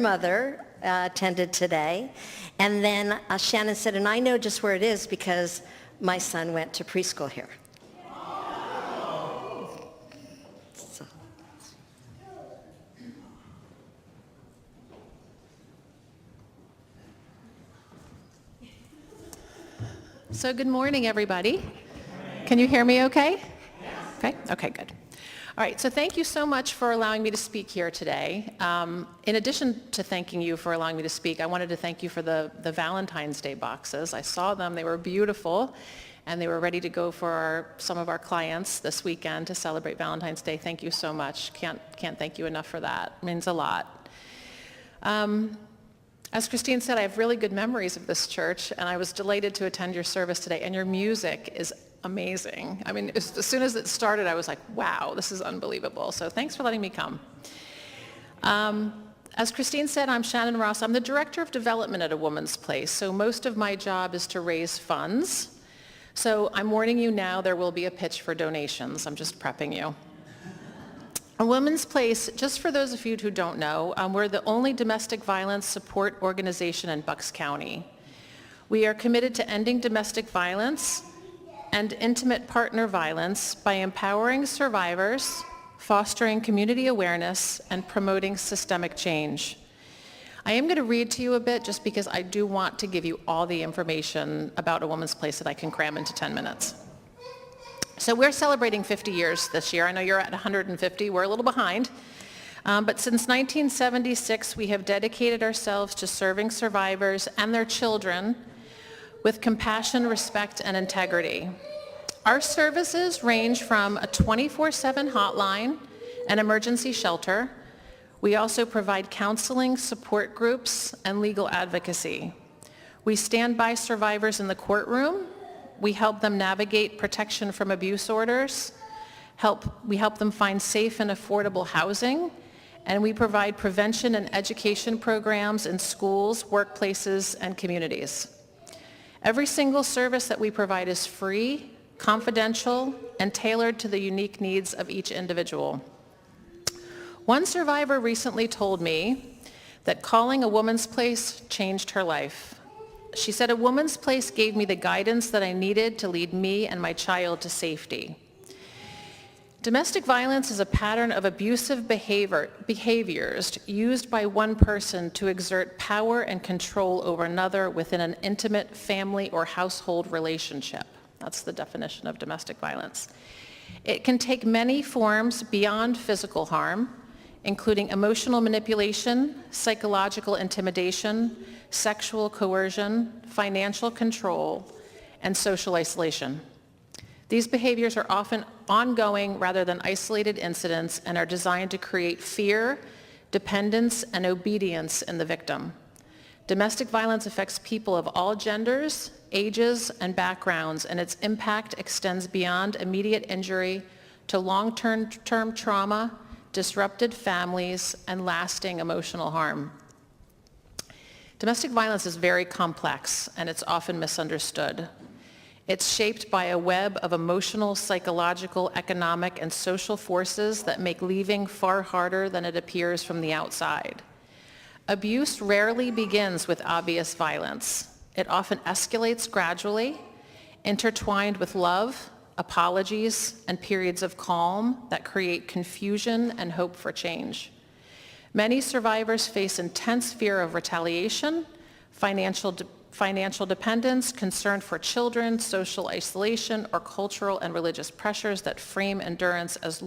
mother attended today. And then Shannon said, and I know just where it is because my son went to preschool here. So good morning, everybody. Can you hear me okay? Okay, okay, good. All right, so thank you so much for allowing me to speak here today. In addition to thanking you for allowing me to speak, I wanted to thank you for the Valentine's Day boxes. I saw them, they were beautiful, and they were ready to go for some of our clients this weekend to celebrate Valentine's Day. Thank you so much. Can't thank you enough for that. It means a lot. As Christine said, I have really good memories of this church, and I was delighted to attend your service today, and your music is amazing. I mean, as soon as it started, I was like, wow, this is unbelievable. So thanks for letting me come. As Christine said, I'm Shannon Ross. I'm the Director of Development at A Woman's Place, so most of my job is to raise funds. So I'm warning you now, there will be a pitch for donations. I'm just prepping you. A Woman's Place, just for those of you who don't know, we're the only domestic violence support organization in Bucks County. We are committed to ending domestic violence and intimate partner violence by empowering survivors, fostering community awareness, and promoting systemic change. I am going to read to you a bit just because I do want to give you all the information about A Woman's Place that I can cram into 10 minutes. So we're celebrating 50 years this year. I know you're at 150. We're a little behind. But since 1976, we have dedicated ourselves to serving survivors and their children with compassion, respect, and integrity. Our services range from a 24/7 hotline, an emergency shelter. We also provide counseling, support groups, and legal advocacy. We stand by survivors in the courtroom. We help them navigate protection from abuse orders. We help them find safe and affordable housing. And we provide prevention and education programs in schools, workplaces, and communities. Every single service that we provide is free, confidential, and tailored to the unique needs of each individual. One survivor recently told me that calling A Woman's Place changed her life. She said, "A Woman's Place gave me the guidance that I needed to lead me and my child to safety." Domestic violence is a pattern of abusive behaviors used by one person to exert power and control over another within an intimate family or household relationship. That's the definition of domestic violence. It can take many forms beyond physical harm, including emotional manipulation, psychological intimidation, sexual coercion, financial control, and social isolation. These behaviors are often ongoing rather than isolated incidents and are designed to create fear, dependence, and obedience in the victim. Domestic violence affects people of all genders, ages, and backgrounds, and its impact extends beyond immediate injury to long-term trauma, disrupted families, and lasting emotional harm. Domestic violence is very complex, and it's often misunderstood. It's shaped by a web of emotional, psychological, economic, and social forces that make leaving far harder than it appears from the outside. Abuse rarely begins with obvious violence. It often escalates gradually, intertwined with love, apologies, and periods of calm that create confusion and hope for change. Many survivors face intense fear of retaliation, financial dependence, concern for children, social isolation, or cultural and religious pressures that frame endurance as,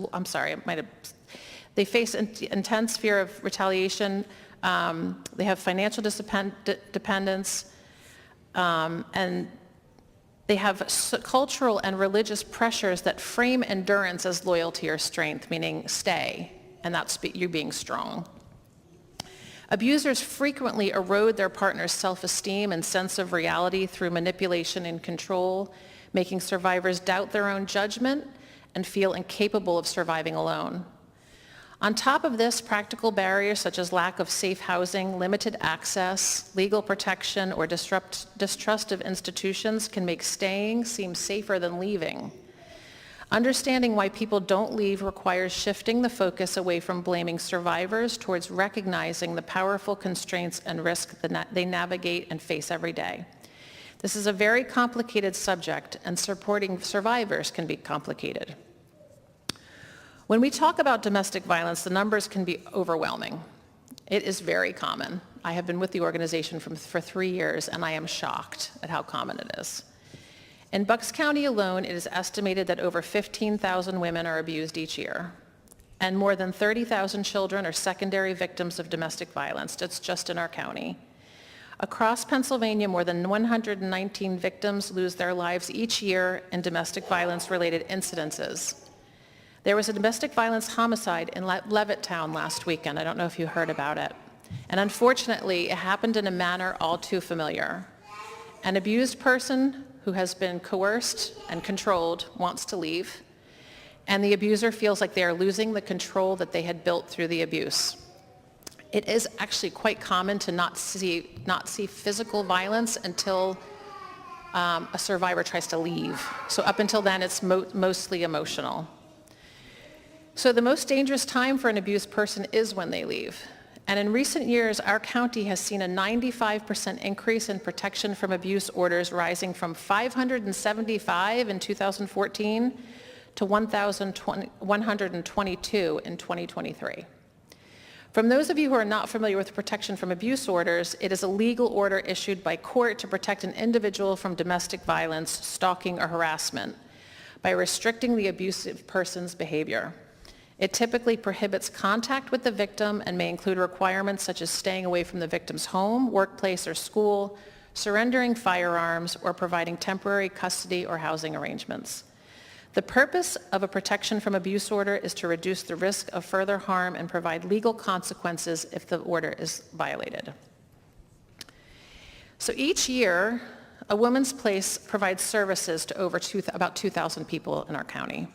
they face intense fear of retaliation, they have financial dependence, and they have cultural and religious pressures that frame endurance as loyalty or strength, meaning stay, and that's you being strong. Abusers frequently erode their partner's self-esteem and sense of reality through manipulation and control, making survivors doubt their own judgment and feel incapable of surviving alone. On top of this, practical barriers such as lack of safe housing, limited access, legal protection, or distrust of institutions can make staying seem safer than leaving. Understanding why people don't leave requires shifting the focus away from blaming survivors towards recognizing the powerful constraints and risks that they navigate and face every day. This is a very complicated subject, and supporting survivors can be complicated. When we talk about domestic violence, the numbers can be overwhelming. It is very common. I have been with the organization for 3 years, and I am shocked at how common it is. In Bucks County alone, it is estimated that over 15,000 women are abused each year, and more than 30,000 children are secondary victims of domestic violence. That's just in our county. Across Pennsylvania, more than 119 victims lose their lives each year in domestic violence-related incidences. There was a domestic violence homicide in Levittown last weekend. I don't know if you heard about it. And unfortunately, it happened in a manner all too familiar. An abused person who has been coerced and controlled wants to leave, and the abuser feels like they are losing the control that they had built through the abuse. It is actually quite common to not see physical violence until a survivor tries to leave. So up until then, it's mostly emotional. So the most dangerous time for an abused person is when they leave. And in recent years, our county has seen a 95% increase in protection from abuse orders, rising from 575 in 2014 to 1,122 in 2023. From those of you who are not familiar with protection from abuse orders, it is a legal order issued by court to protect an individual from domestic violence, stalking, or harassment by restricting the abusive person's behavior. It typically prohibits contact with the victim and may include requirements such as staying away from the victim's home, workplace, or school, surrendering firearms, or providing temporary custody or housing arrangements. The purpose of a protection from abuse order is to reduce the risk of further harm and provide legal consequences if the order is violated. So each year, A Woman's Place provides services to about 2,000 people in our county.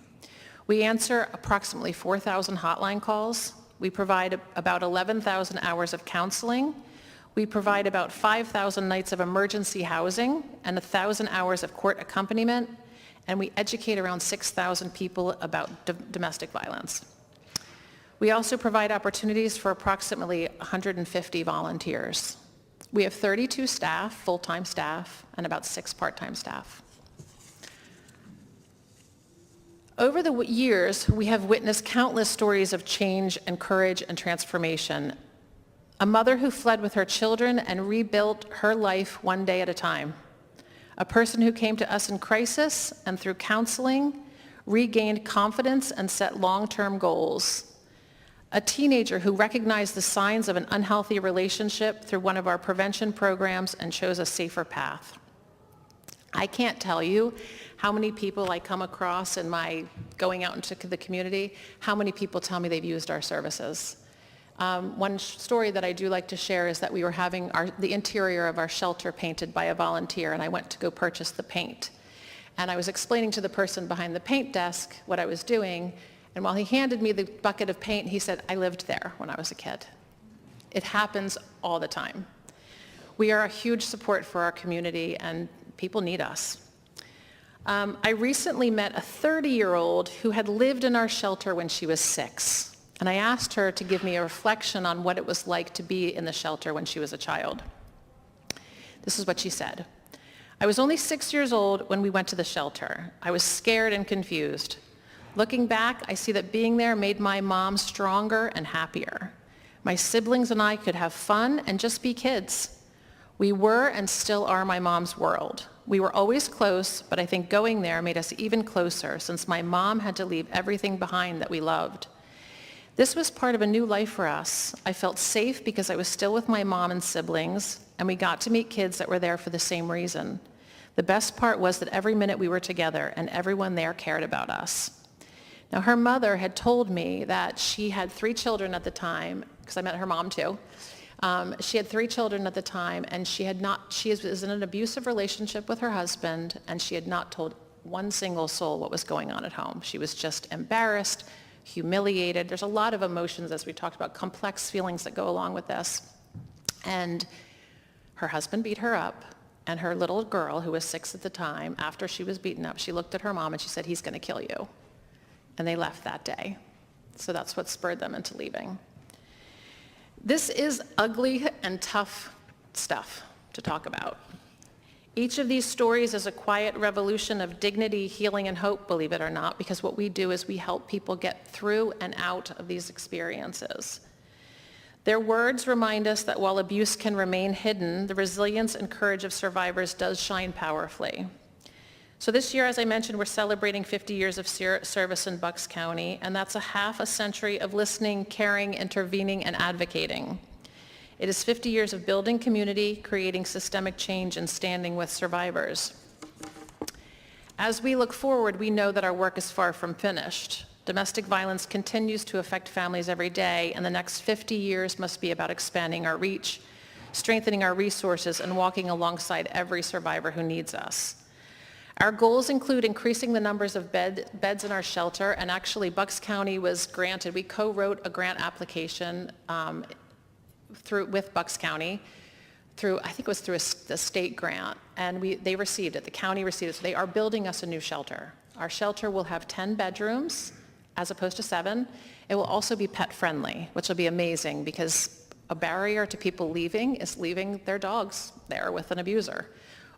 We answer approximately 4,000 hotline calls. We provide about 11,000 hours of counseling. We provide about 5,000 nights of emergency housing and 1,000 hours of court accompaniment. And we educate around 6,000 people about domestic violence. We also provide opportunities for approximately 150 volunteers. We have 32 staff, full-time staff, and about 6 part-time staff. Over the years, we have witnessed countless stories of change and courage and transformation. A mother who fled with her children and rebuilt her life one day at a time. A person who came to us in crisis and through counseling regained confidence and set long-term goals. A teenager who recognized the signs of an unhealthy relationship through one of our prevention programs and chose a safer path. I can't tell you how many people I come across in my going out into the community, how many people tell me they've used our services. One story that I do like to share is that we were having the interior of our shelter painted by a volunteer, and I went to go purchase the paint. And I was explaining to the person behind the paint desk what I was doing, and while he handed me the bucket of paint, he said, "I lived there when I was a kid." It happens all the time. We are a huge support for our community, and people need us. I recently met a 30-year-old who had lived in our shelter when she was 6, and I asked her to give me a reflection on what it was like to be in the shelter when she was a child. This is what she said. "I was only 6 years old when we went to the shelter. I was scared and confused. Looking back, I see that being there made my mom stronger and happier. My siblings and I could have fun and just be kids. We were and still are my mom's world. We were always close, but I think going there made us even closer since my mom had to leave everything behind that we loved. This was part of a new life for us. I felt safe because I was still with my mom and siblings, and we got to meet kids that were there for the same reason. The best part was that every minute we were together and everyone there cared about us." Now, her mother had told me that she had 3 children at the time, because I met her mom too. She had 3 children at the time, and she was in an abusive relationship with her husband, and she had not told one single soul what was going on at home. She was just embarrassed, humiliated. There's a lot of emotions, as we talked about, complex feelings that go along with this. And her husband beat her up, and her little girl, who was 6 at the time, after she was beaten up, she looked at her mom and she said, "He's going to kill you." and they left that day. So that's what spurred them into leaving. This is ugly and tough stuff to talk about. Each of these stories is a quiet revolution of dignity, healing, and hope, believe it or not, because what we do is we help people get through and out of these experiences. Their words remind us that while abuse can remain hidden, the resilience and courage of survivors does shine powerfully. So this year, as I mentioned, we're celebrating 50 years of service in Bucks County, and that's a half a century of listening, caring, intervening, and advocating. It is 50 years of building community, creating systemic change, and standing with survivors. As we look forward, we know that our work is far from finished. Domestic violence continues to affect families every day, and the next 50 years must be about expanding our reach, strengthening our resources, and walking alongside every survivor who needs us. Our goals include increasing the numbers of beds in our shelter, and actually Bucks County was granted, we co-wrote a grant application with Bucks County, I think it was through the state grant, and they received it, the county received it, so they are building us a new shelter. Our shelter will have 10 bedrooms as opposed to 7. It will also be pet friendly, which will be amazing because a barrier to people leaving is leaving their dogs there with an abuser,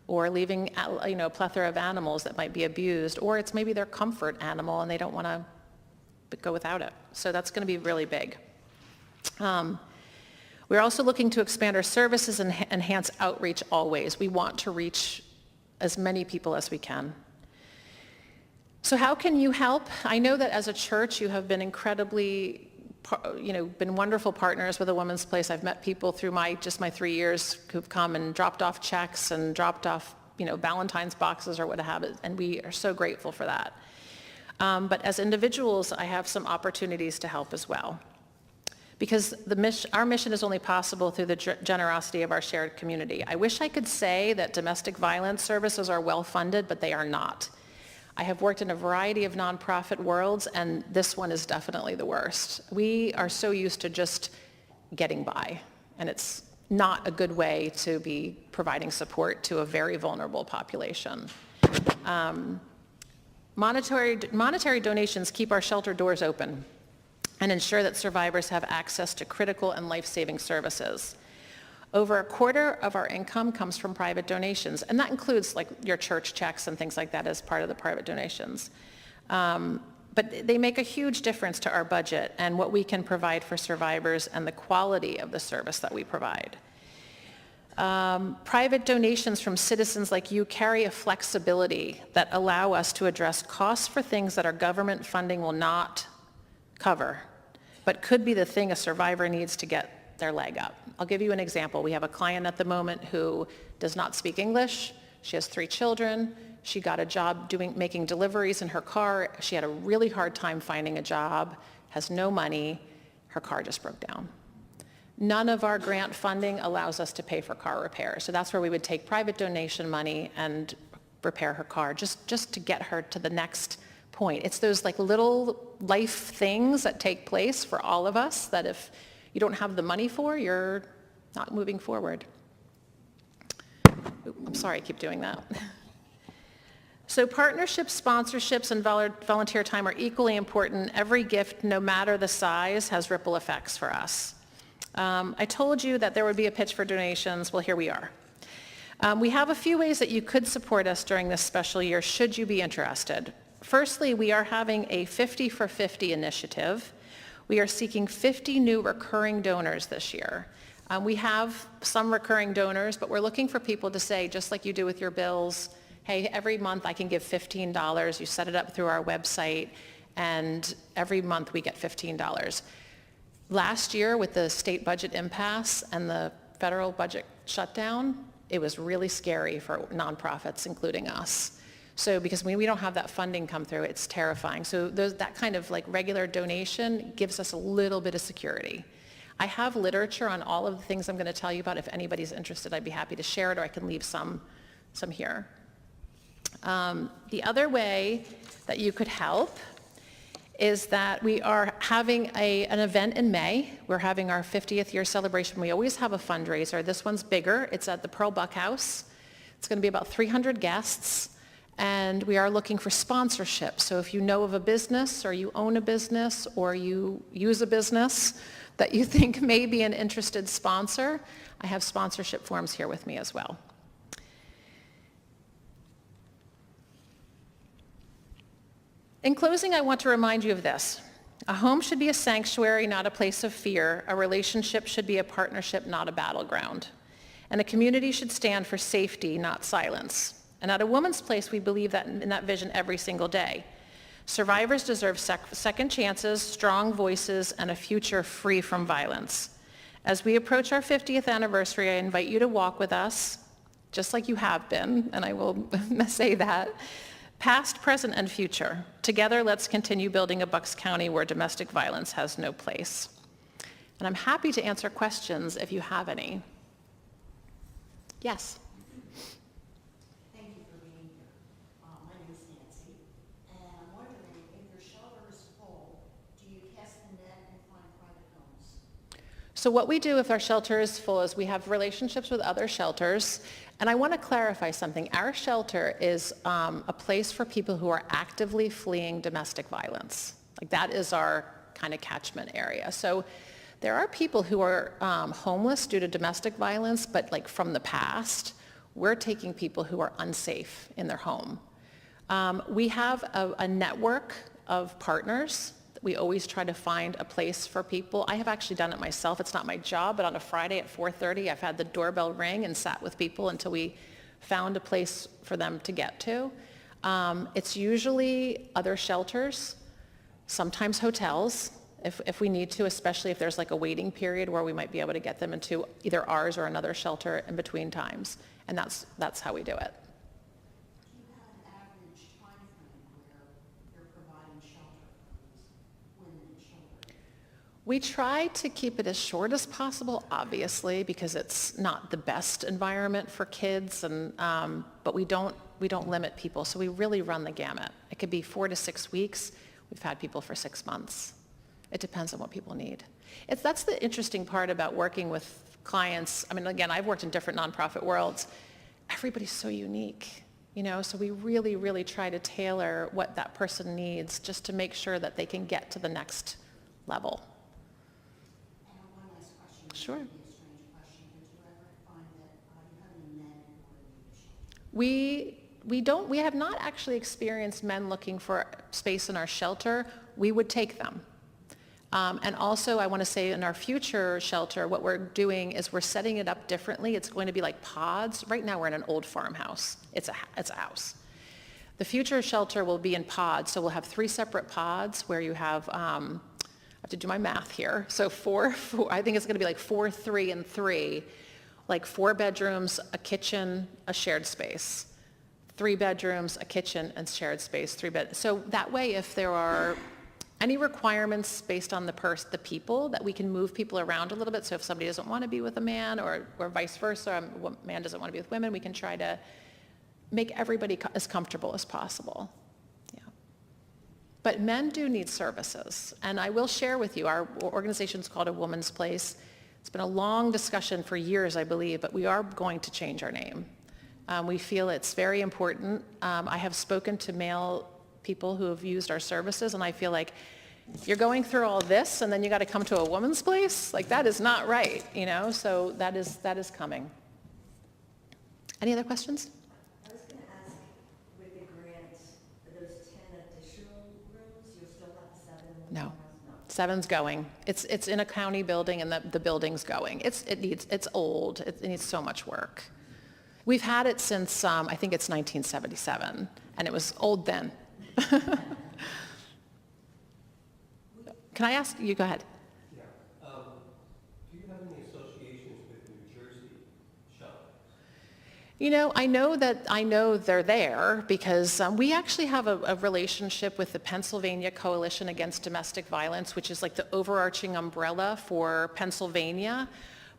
or leaving a plethora of animals that might be abused, or it's maybe their comfort animal and they don't want to go without it. So that's going to be really big. We're also looking to expand our services and enhance outreach always. We want to reach as many people as we can. So how can you help? I know that as a church you have been incredibly, been wonderful partners with A Woman's Place. I've met people through my 3 years who've come and dropped off checks and dropped off, Valentine's boxes or what have it, and we are so grateful for that. But as individuals, I have some opportunities to help as well. Because our mission is only possible through the generosity of our shared community. I wish I could say that domestic violence services are well-funded, but they are not. I have worked in a variety of nonprofit worlds, and this one is definitely the worst. We are so used to just getting by, and it's not a good way to be providing support to a very vulnerable population. Monetary donations keep our shelter doors open and ensure that survivors have access to critical and life-saving services. Over a quarter of our income comes from private donations, and that includes like your church checks and things like that as part of the private donations. But they make a huge difference to our budget and what we can provide for survivors and the quality of the service that we provide. Private donations from citizens like you carry a flexibility that allow us to address costs for things that our government funding will not cover, but could be the thing a survivor needs to get their leg up. I'll give you an example. We have a client at the moment who does not speak English. She has 3 children. She got a job making deliveries in her car. She had a really hard time finding a job, has no money. Her car just broke down. None of our grant funding allows us to pay for car repair. So that's where we would take private donation money and repair her car just to get her to the next point. It's those like little life things that take place for all of us that if you don't have the money for, you're not moving forward. I'm sorry, I keep doing that. So partnerships, sponsorships, and volunteer time are equally important. Every gift, no matter the size, has ripple effects for us. I told you that there would be a pitch for donations. Well, here we are. We have a few ways that you could support us during this special year, should you be interested. Firstly, we are having a 50 for 50 initiative. We are seeking 50 new recurring donors this year. We have some recurring donors, but we're looking for people to say, just like you do with your bills, hey, every month I can give $15. You set it up through our website, and every month we get $15. Last year, with the state budget impasse and the federal budget shutdown, it was really scary for nonprofits, including us. So because we don't have that funding come through, it's terrifying. So that kind of like regular donation gives us a little bit of security. I have literature on all of the things I'm going to tell you about. If anybody's interested, I'd be happy to share it, or I can leave some here. The other way that you could help is that we are having an event in May. We're having our 50th year celebration. We always have a fundraiser. This one's bigger. It's at the Pearl Buck House. It's going to be about 300 guests. And we are looking for sponsorship. So if you know of a business or you own a business or you use a business that you think may be an interested sponsor, I have sponsorship forms here with me as well. In closing, I want to remind you of this. A home should be a sanctuary, not a place of fear. A relationship should be a partnership, not a battleground. And a community should stand for safety, not silence. And at A Woman's Place, we believe that in that vision every single day. Survivors deserve second chances, strong voices, and a future free from violence. As we approach our 50th anniversary, I invite you to walk with us, just like you have been, and I will say that, past, present, and future. Together, let's continue building a Bucks County where domestic violence has no place. And I'm happy to answer questions if you have any. Yes? Thank you for being here. My name is Nancy, and I'm wondering, if your shelter is full, do you cast the net and find private homes? So what we do if our shelter is full is we have relationships with other shelters. And I want to clarify something. Our shelter is a place for people who are actively fleeing domestic violence. Like that is our kind of catchment area. So there are people who are homeless due to domestic violence, but like from the past, we're taking people who are unsafe in their home. We have a network of partners. We always try to find a place for people. I have actually done it myself. It's not my job, but on a Friday at 4:30, I've had the doorbell ring and sat with people until we found a place for them to get to. It's usually other shelters, sometimes hotels, if we need to, especially if there's like a waiting period where we might be able to get them into either ours or another shelter in between times. And that's how we do it. Do you have an average time frame where you're providing shelter for these women and children? We try to keep it as short as possible, obviously, because it's not the best environment for kids, and but we don't limit people, so we really run the gamut. It could be 4 to 6 weeks. We've had people for 6 months. It depends on what people need. That's the interesting part about working with clients. I mean, again, I've worked in different nonprofit worlds. Everybody's so unique, so we really, really try to tailor what that person needs just to make sure that they can get to the next level. And one last question. Sure. It may be a strange question. Did you ever find that you have any men who are in the shelter? We have not actually experienced men looking for space in our shelter. We would take them. And also, I want to say in our future shelter, what we're doing is we're setting it up differently. It's going to be like pods. Right now, we're in an old farmhouse. It's a house. The future shelter will be in pods. So we'll have 3 separate pods where you have, I have to do my math here. So four, I think it's going to be like 4, 3, and 3, like 4 bedrooms, a kitchen, a shared space. 3 bedrooms, a kitchen, and shared space, 3 bed. So that way, if there are any requirements based on the people, that we can move people around a little bit. So if somebody doesn't want to be with a man or vice versa, a man doesn't want to be with women, we can try to make everybody as comfortable as possible. Yeah. But men do need services. And I will share with you, our organization's called A Woman's Place. It's been a long discussion for years, I believe, but we are going to change our name. We feel it's very important. I have spoken to male people who have used our services, and I feel like you're going through all this and then you got to come to A Woman's Place? Like that is not right, so that is coming. Any other questions? I was going to ask, with the grant, are those 10 additional rooms, you'll still have 7? No. 7's going. It's in a county building, and the building's going. It's old. It needs so much work. We've had it since, I think it's 1977, and it was old then. Can I ask you? Go ahead. Yeah. Do you have any associations with New Jersey shelters? I know they're there because we actually have a relationship with the Pennsylvania Coalition Against Domestic Violence, which is like the overarching umbrella for Pennsylvania.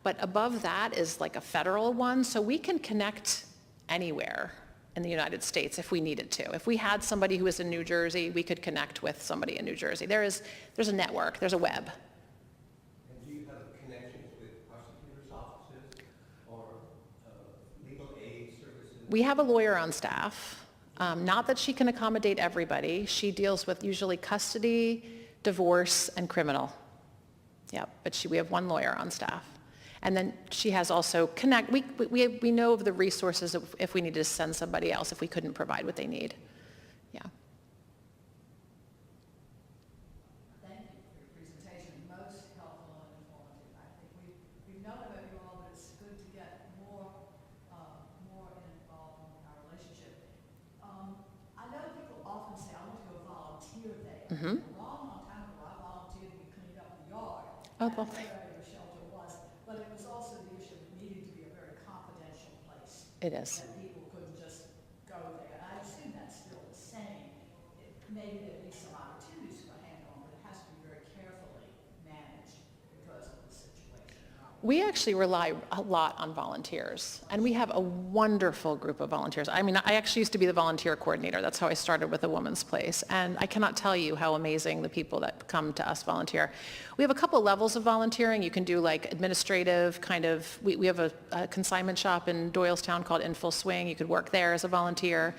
But above that is like a federal one, so we can connect anywhere in the United States if we needed to. If we had somebody who was in New Jersey, we could connect with somebody in New Jersey. There's a network, there's a web. And do you have connections with prosecutors' offices or legal aid services? We have a lawyer on staff. Not that she can accommodate everybody. She deals with usually custody, divorce, and criminal. Yeah, but we have one lawyer on staff. And then she has also we know of the resources if we needed to send somebody else, if we couldn't provide what they need. Yeah. Thank you for your presentation, most helpful and informative. I think we've known about you all, but it's good to get more involved in our relationship. I know people often say, I want to go volunteer there. Mm-hmm. A long time ago, I volunteered to be cleaning up the yard. Oh, That's well, where the shelter was, but it was also the issue of needing to be a very confidential place. It is. That people couldn't just go there. And I assume that's still the same. Maybe there'd be some opportunities for hand-on, but it has to be very carefully managed because of the situation. We actually rely a lot on volunteers, and we have a wonderful group of volunteers. I mean, I actually used to be the volunteer coordinator. That's how I started with the Woman's Place, and I cannot tell you how amazing the people that come to us volunteer. We have a couple levels of volunteering. You can do like administrative kind of, we have a consignment shop in Doylestown called In Full Swing. You could work there as a volunteer.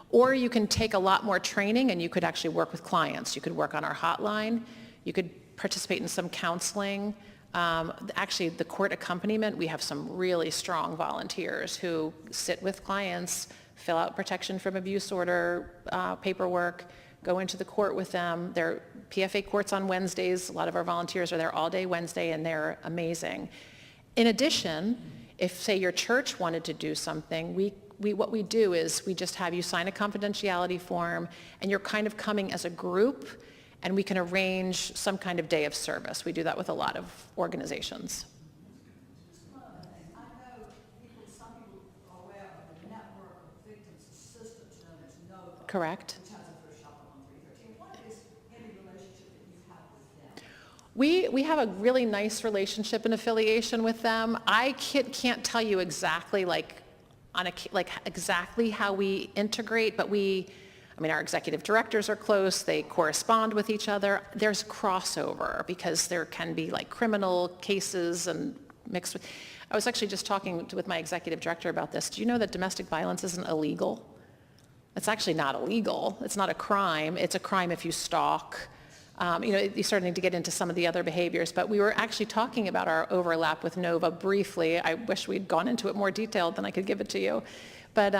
Or you can take a lot more training and you could actually work with clients. You could work on our hotline. You could participate in some counseling. Actually, the court accompaniment, we have some really strong volunteers who sit with clients, fill out protection from abuse order paperwork, go into the court with them. They're PFA courts on Wednesdays. A lot of our volunteers are there all day Wednesday, and they're amazing. In addition, if, say, your church wanted to do something, what we do is we just have you sign a confidentiality form, and you're kind of coming as a group, and we can arrange some kind of day of service. We do that with a lot of organizations. Just one other thing. I know some people are aware of the network of victims assistance known as NOVA. Correct. Which has a thrift shop on 313. What is any relationship that you have with them? We have a really nice relationship and affiliation with them. I can't tell you exactly exactly how we integrate, but our executive directors are close, they correspond with each other. There's crossover because there can be like criminal cases and mixed with, I was actually just talking with my executive director about this. Do you know that domestic violence isn't illegal? It's actually not illegal. It's not a crime. It's a crime if you stalk. You're starting to get into some of the other behaviors, but we were actually talking about our overlap with NOVA briefly. I wish we'd gone into it more detailed than I could give it to you. But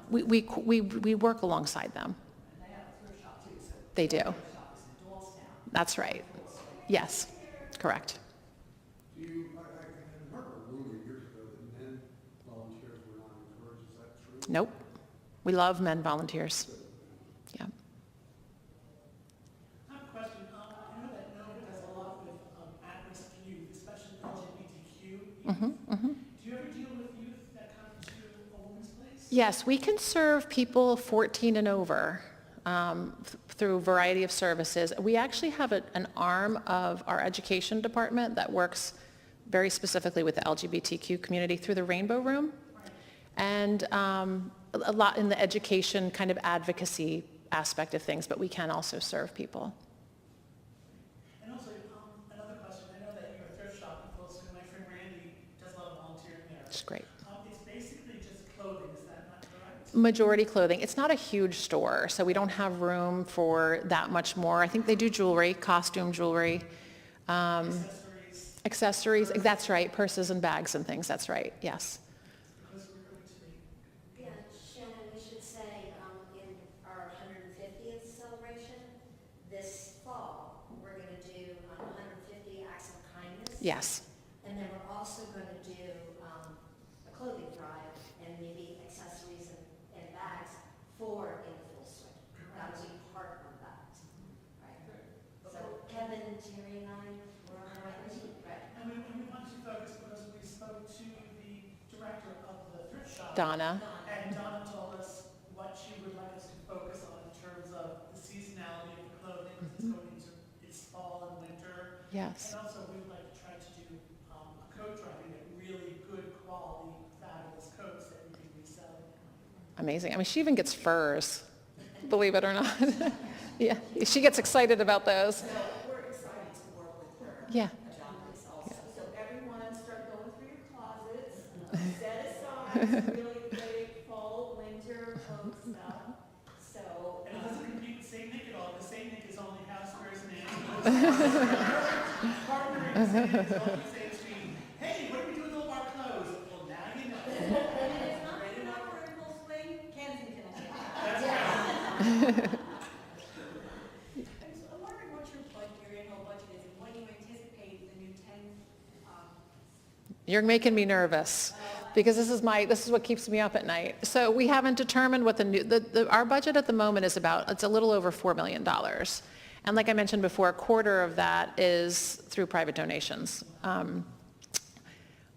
we work alongside them. And they have a thrift shop too, so They do. the thrift shop is in Doylestown. That's right. Yes, correct. I remember a rumor years ago that men volunteers were not encouraged. Is that true? Nope. We love men volunteers. Yeah. I have a question. I know that NOVA does a lot with at-risk youth, especially LGBTQ youth. Do you ever deal with youth that come to a Woman's Place? Yes, we can serve people 14 and over through a variety of services. We actually have an arm of our education department that works very specifically with the LGBTQ community through the Rainbow Room. And a lot in the education kind of advocacy aspect of things, but we can also serve people. And also, another question. I know that you're a thrift shop in Full Swing. My friend Randy does a lot of volunteering there. It's great. It's basically just clothing. Is that not correct? Majority clothing. It's not a huge store, so we don't have room for that much more. I think they do jewelry, costume jewelry. Accessories. That's right. Purses and bags and things. That's right. Yes. Because we're going to be... Yeah, Shannon, we should say, in our 150th celebration, this fall, we're going to do 150 acts of kindness. Yes. And then we're also going to do a clothing drive and maybe accessories and bags for In Full Swing. That will be part of that. Right. So Kevin, Terry, and I, we're on the right team. Right. And we wanted to focus because we spoke to the director of the thrift shop. Donna. And Donna told us what she would like us to focus on in terms of the seasonality of the clothing, because it's going into its fall and winter. Yes. And also, we would like to try to do a coat drive and get really good quality, fabulous coats that we can resell. Amazing. I mean, she even gets furs, believe it or not. Yeah, she gets excited about those. So we're excited to work with her. Yeah. On this also. So everyone start going through your closets, set aside some really great fall, winter coat stuff. Partnering is always saying to me, hey, what do we do with all of our clothes? Well, now you know. And it's not good enough for in full swing, Kensington will take it. That's right. And so I'm wondering what your annual budget is and what you anticipate the new 10, You're making me nervous because this is what keeps me up at night. So we haven't determined what our budget at the moment is about. It's a little over $4 million. And like I mentioned before, a quarter of that is through private donations.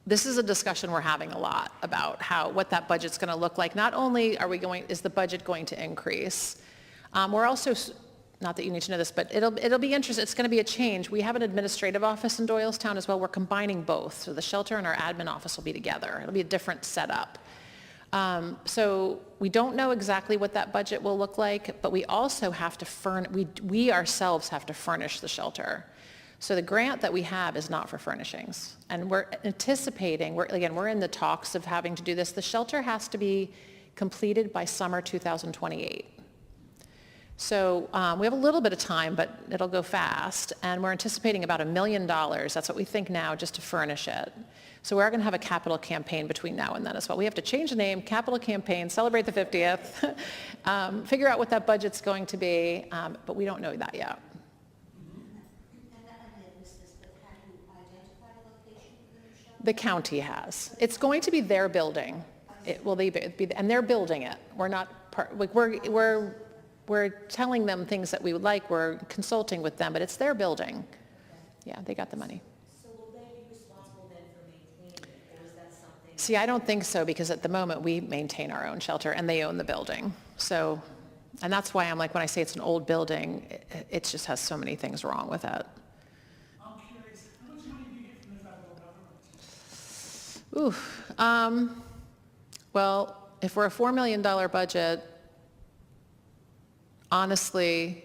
This is a discussion we're having a lot about what that budget's going to look like. Not only is the budget going to increase, we're also, not that you need to know this, but it'll be interesting. It's going to be a change. We have an administrative office in Doylestown as well. We're combining both. So the shelter and our admin office will be together. It'll be a different setup. So we don't know exactly what that budget will look like, but we also have to we ourselves have to furnish the shelter. So the grant that we have is not for furnishings. And we're anticipating, we're in the talks of having to do this. The shelter has to be completed by summer 2028. So we have a little bit of time, but it'll go fast. And we're anticipating about $1 million. That's what we think now, just to furnish it. So we are going to have a capital campaign between now and then as well. We have to change the name, capital campaign, celebrate the 50th, figure out what that budget's going to be, but we don't know that yet. and I had missed this, but have you identified a location for the new shelter? The county has. It's going to be their building. It will be, and they're building it. We're not part, like we're telling them things that we would like. We're consulting with them, but it's their building. Yeah, they got the money. So will they be responsible then for maintaining it, or is that something? See, I don't think so, because at the moment we maintain our own shelter and they own the building. So, and that's why I'm like, when I say it's an old building, it just has so many things wrong with it. I'm curious, how much money do you get from the federal government? Well, if we're a $4 million budget, honestly,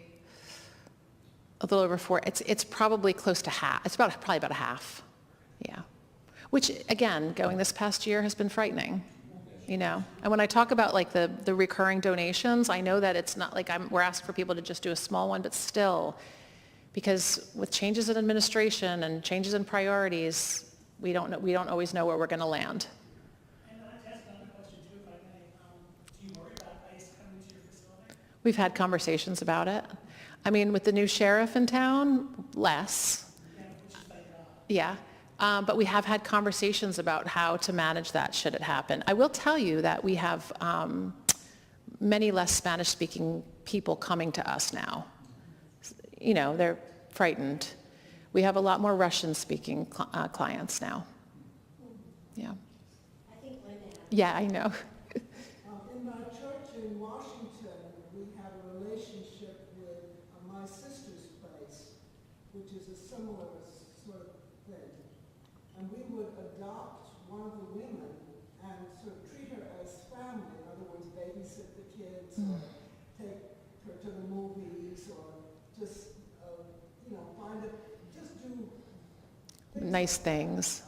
a little over four, it's probably close to half. It's probably about a half, yeah. Which, again, going this past year has been frightening, you know. And when I talk about like the recurring donations, I know that it's not like we're asking for people to just do a small one, but still, because with changes in administration and changes in priorities, we don't always know where we're going to land. And I'd ask another question too, if I may. Do you worry about ICE coming to your facility? We've had conversations about it. I mean, with the new sheriff in town, less. Yeah, which is like, Yeah. But we have had conversations about how to manage that should it happen. I will tell you that we have many less Spanish-speaking people coming to us now. You know, they're frightened. We have a lot more Russian-speaking clients now. Yeah. I think Linda has. Yeah, I know. In my church in Washington, we have a relationship with my sister's place, which is a similar sort of thing. And we would adopt one of the women and sort of treat her as family. In other words, babysit the kids, or take her to the movies, or just, find it, just do Nice things.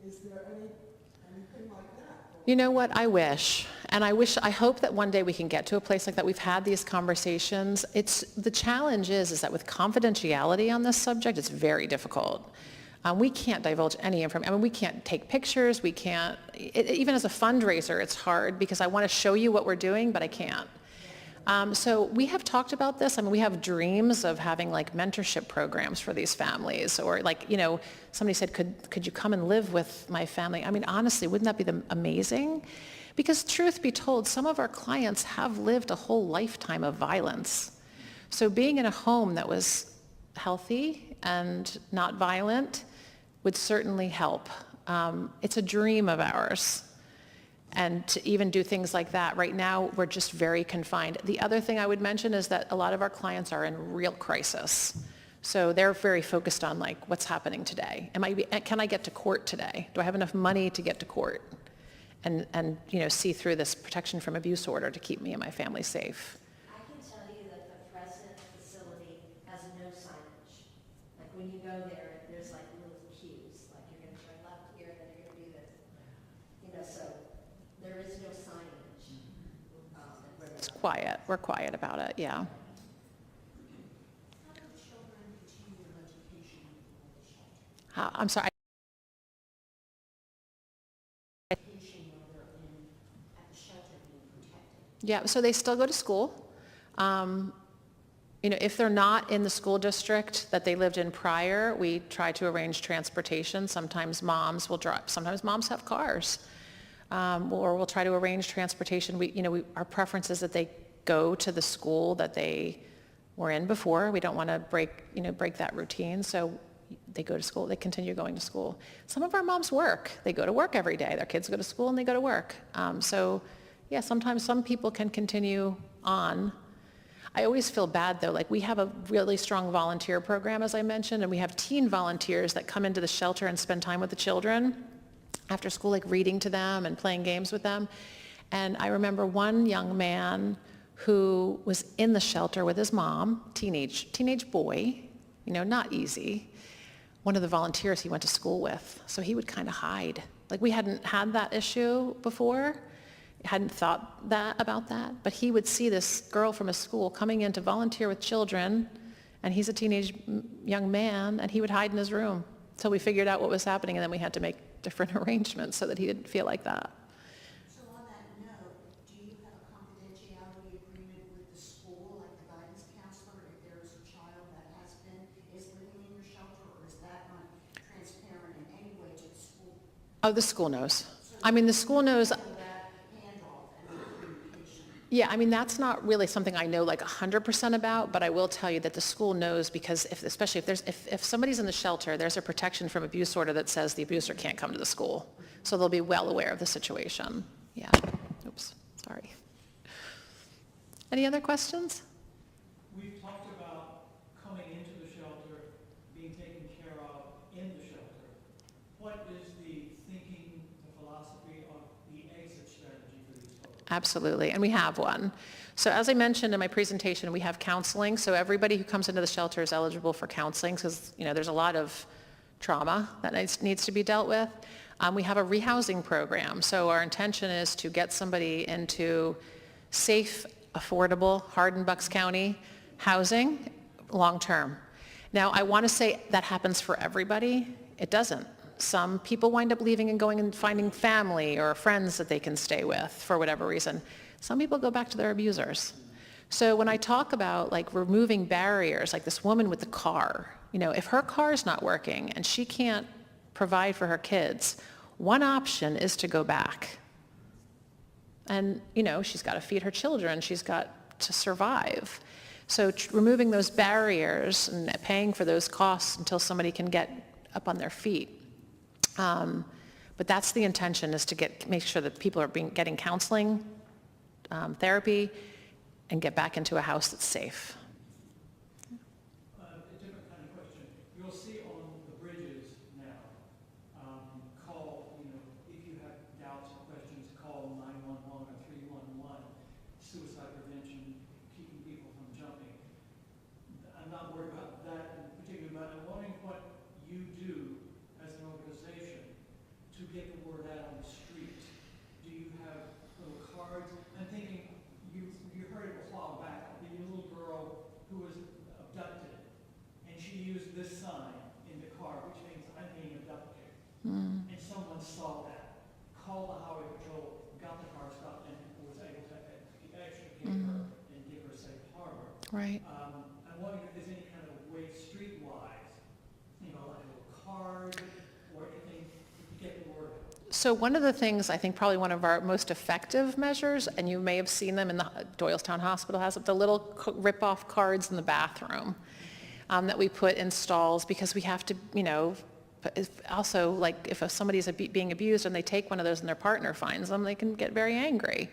Is there anything like that? You know what? I wish. And I hope that one day we can get to a place like that. We've had these conversations. The challenge is that with confidentiality on this subject, it's very difficult. We can't divulge any information. I mean, we can't take pictures. We can't, even as a fundraiser, it's hard because I want to show you what we're doing, but I can't. So we have talked about this. I mean, we have dreams of having like mentorship programs for these families, or like, somebody said, could you come and live with my family? I mean, honestly, wouldn't that be amazing? Because truth be told, some of our clients have lived a whole lifetime of violence. So being in a home that was healthy and not violent would certainly help. It's a dream of ours. And to even do things like that, right now, we're just very confined. The other thing I would mention is that a lot of our clients are in real crisis. So they're very focused on like, what's happening today? Can I get to court today? Do I have enough money to get to court? And see through this protection from abuse order to keep me and my family safe. I can tell you that the present facility has no signage. Like when you go there, there's like little cues, like you're gonna turn left here, then you're gonna do this. So there is no signage. It's quiet. We're quiet about it, yeah. How many children do you I'm sorry. Education while they're at the shelter being protected? Yeah, so they still go to school. If they're not in the school district that they lived in prior, we try to arrange transportation. Sometimes moms will drive, sometimes moms have cars. Or we'll try to arrange transportation. Our preference is that they go to the school that they were in before. We don't want to break that routine. So they go to school, they continue going to school. Some of our moms work. They go to work every day. Their kids go to school and they go to work. Sometimes some people can continue on. I always feel bad though, like we have a really strong volunteer program, as I mentioned, and we have teen volunteers that come into the shelter and spend time with the children after school, like reading to them and playing games with them. And I remember one young man who was in the shelter with his mom, teenage boy, not easy. One of the volunteers he went to school with, so he would kind of hide. Like we hadn't had that issue before, hadn't thought about that, but he would see this girl from his school coming in to volunteer with children, and he's a teenage young man, and he would hide in his room until we figured out what was happening, and then we had to make different arrangements so that he didn't feel like that. So on that note, do you have a confidentiality agreement with the school, like the guidance counselor, if there is a child that is living in your shelter, or is that not transparent in any way to the school? Oh, the school knows. The school knows. That handoff and the communication. Yeah, that's not really something I know like 100% about, but I will tell you that the school knows because especially if somebody's in the shelter, there's a protection from abuse order that says the abuser can't come to the school. So they'll be well aware of the situation. Yeah. Oops, sorry. Any other questions? We've talked about coming into the shelter, being taken care of in the shelter. What is the thinking, the philosophy of the exit strategy for these folks? Absolutely, and we have one. So as I mentioned in my presentation, we have counseling. So everybody who comes into the shelter is eligible for counseling because there's a lot of trauma that needs to be dealt with. We have a rehousing program. So our intention is to get somebody into safe, affordable, Hardin Bucks County housing long-term. Now, I want to say that happens for everybody. It doesn't. Some people wind up leaving and going and finding family or friends that they can stay with for whatever reason. Some people go back to their abusers. So when I talk about like removing barriers, like this woman with the car, if her car's not working and she can't provide for her kids, one option is to go back. And, she's got to feed her children. She's got to survive. So removing those barriers and paying for those costs until somebody can get up on their feet. But that's the intention, is to make sure that people are getting counseling, therapy, and get back into a house that's safe. A different kind of question. You'll see on the bridges now, if you have doubts or questions, call 911 or 311, suicide prevention, keeping people from jumping. I'm not worried about that in particular, but I'm wondering what you do as an organization to get the word out on the street. Do you have little cards? I'm thinking, you heard it a while back, the little girl who was abducted, and she used this sign in the car, which means I'm being abducted. And someone saw that, called the highway patrol, got the car stopped, and was able to extricate her and give her safe harbor. Right. I'm wondering if there's any kind of way streetwise, like a little card or anything to get the word out. So one of the things, I think probably one of our most effective measures, and you may have seen them in the Doylestown Hospital, has the little rip-off cards in the bathroom that we put in stalls, because we have to, also, like if somebody's being abused and they take one of those and their partner finds them, they can get very angry.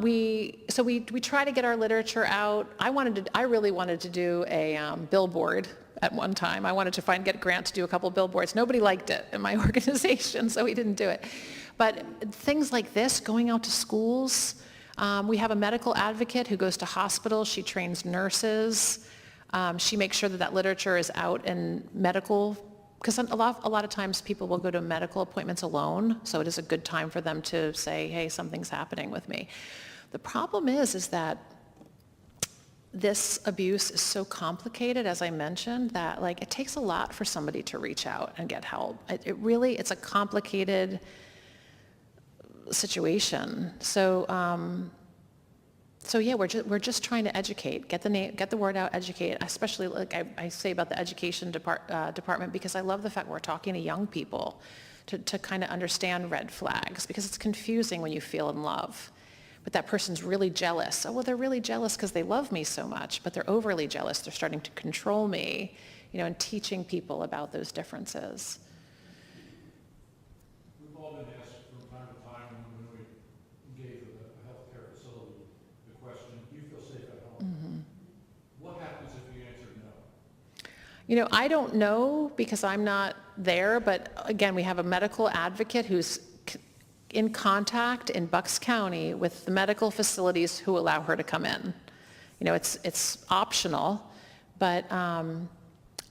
We try to get our literature out. I really wanted to do a billboard at one time. I wanted to get a grant to do a couple billboards. Nobody liked it in my organization, so we didn't do it. But things like this, going out to schools, we have a medical advocate who goes to hospitals. She trains nurses. She makes sure that literature is out in medical, because a lot of times people will go to medical appointments alone, so it is a good time for them to say, hey, something's happening with me. The problem is that this abuse is so complicated, as I mentioned, that like it takes a lot for somebody to reach out and get help. It's a complicated situation. So yeah, we're just trying to educate, get the word out, educate. Especially like I say about the education department, because I love the fact we're talking to young people to kind of understand red flags, because it's confusing when you feel in love, but that person's really jealous. Oh, well, they're really jealous because they love me so much, but they're overly jealous. They're starting to control me, and teaching people about those differences. We've all been asked from time to time when we engage with a healthcare facility the question, do you feel safe at home? Mm-hmm. What happens if you answer no? I don't know because I'm not there, but again, we have a medical advocate who's in contact in Bucks County with the medical facilities who allow her to come in. It's optional, but I'm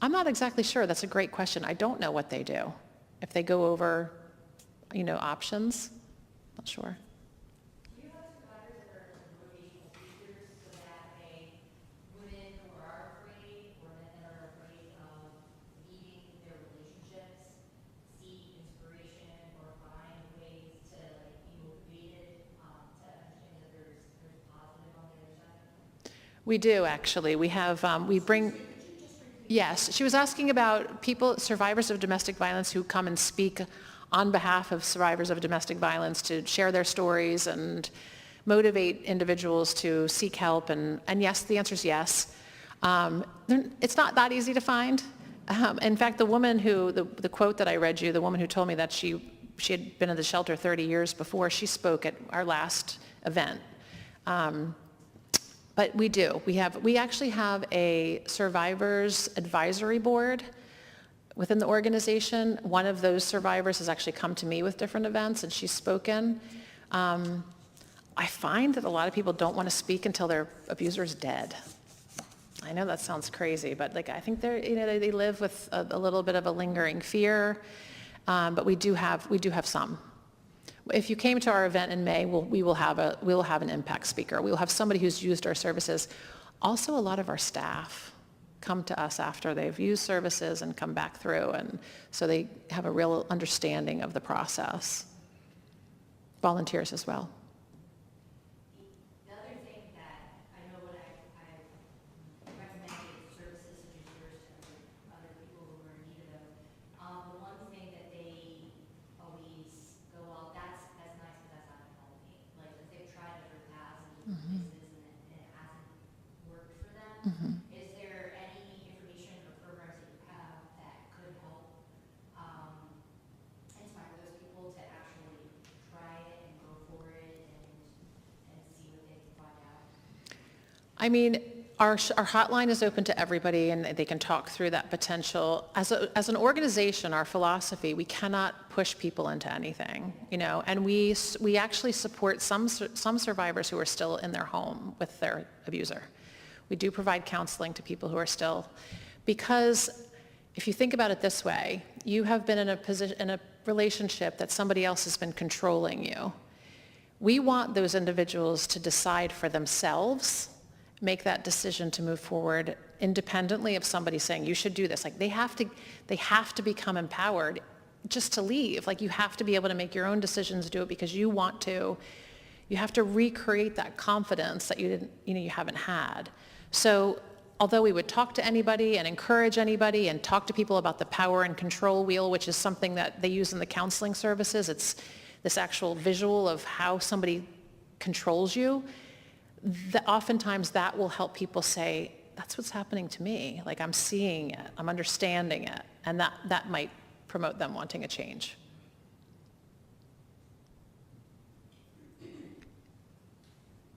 not exactly sure. That's a great question. I don't know what they do. If they go over, options, not sure. Do you have survivors that are motivational speakers so that women who are afraid or that are afraid of leaving their relationships seek inspiration or find ways to be motivated to understand that there's positive on the other side? We do, actually. We have, we bring, yes, she was asking about survivors of domestic violence who come and speak on behalf of survivors of domestic violence to share their stories and motivate individuals to seek help. And yes, the answer is yes. It's not that easy to find. In fact, the woman the quote that I read you, the woman who told me that she had been in the shelter 30 years before, she spoke at our last event. But we do. We actually have a survivors advisory board within the organization. One of those survivors has actually come to me with different events, and she's spoken. I find that a lot of people don't want to speak until their abuser is dead. I know that sounds crazy, but I think they live with a little bit of a lingering fear. But we do have some. If you came to our event in May, we'll have an impact speaker. We'll have somebody who's used our services. Also, a lot of our staff come to us after they've used services and come back through, and so they have a real understanding of the process. Volunteers as well. The other thing that I know when I recommended services such as yours to other people who are in need of them, the one thing that they always go, well, that's nice, but that's not going to help me. Like, if they've tried other paths and different places and it hasn't worked for them, is there any information or programs that you have that could help inspire those people to actually try it and go for it and see what they can find out? I mean, our hotline is open to everybody, and they can talk through that potential. As an organization, our philosophy, we cannot push people into anything, and we actually support some survivors who are still in their home with their abuser. We do provide counseling to people who are still, because if you think about it this way, you have been in a relationship that somebody else has been controlling you. We want those individuals to decide for themselves, make that decision to move forward independently of somebody saying, you should do this. Like, they have to become empowered just to leave. Like, you have to be able to make your own decisions, do it because you want to. You have to recreate that confidence that you haven't had. So although we would talk to anybody and encourage anybody and talk to people about the power and control wheel, which is something that they use in the counseling services, it's this actual visual of how somebody controls you, oftentimes that will help people say, that's what's happening to me. Like, I'm seeing it, I'm understanding it, and that might promote them wanting a change.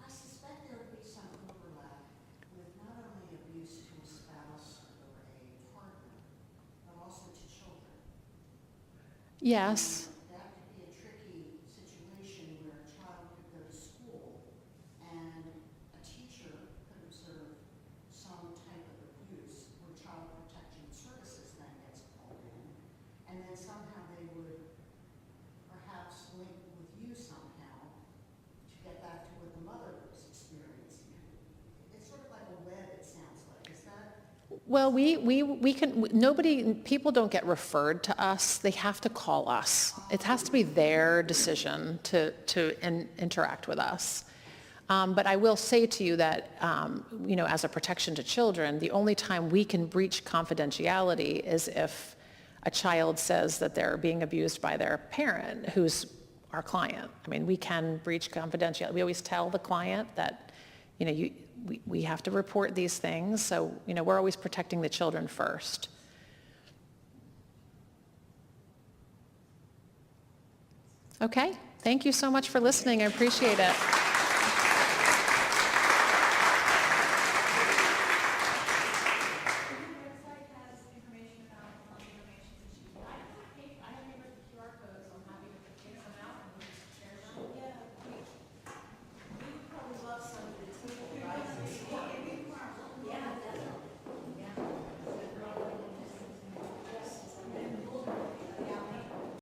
I suspect there would be some overlap with not only abuse to a spouse or a partner, but also to children. Yes. That could be a tricky situation where a child could go to school and a teacher could observe some type of abuse where child protection services then gets called in. And then somehow they would perhaps link with you somehow to get back to what the mother was experiencing. It's sort of like a web Well, we can, people don't get referred to us. They have to call us. It has to be their decision to interact with us. But I will say to you that, as a protection to children, the only time we can breach confidentiality is if a child says that they're being abused by their parent, who's our client. I mean, we can breach confidentiality. We always tell the client that, we have to report these things. So, we're always protecting the children first. Okay, thank you so much for listening. I appreciate it.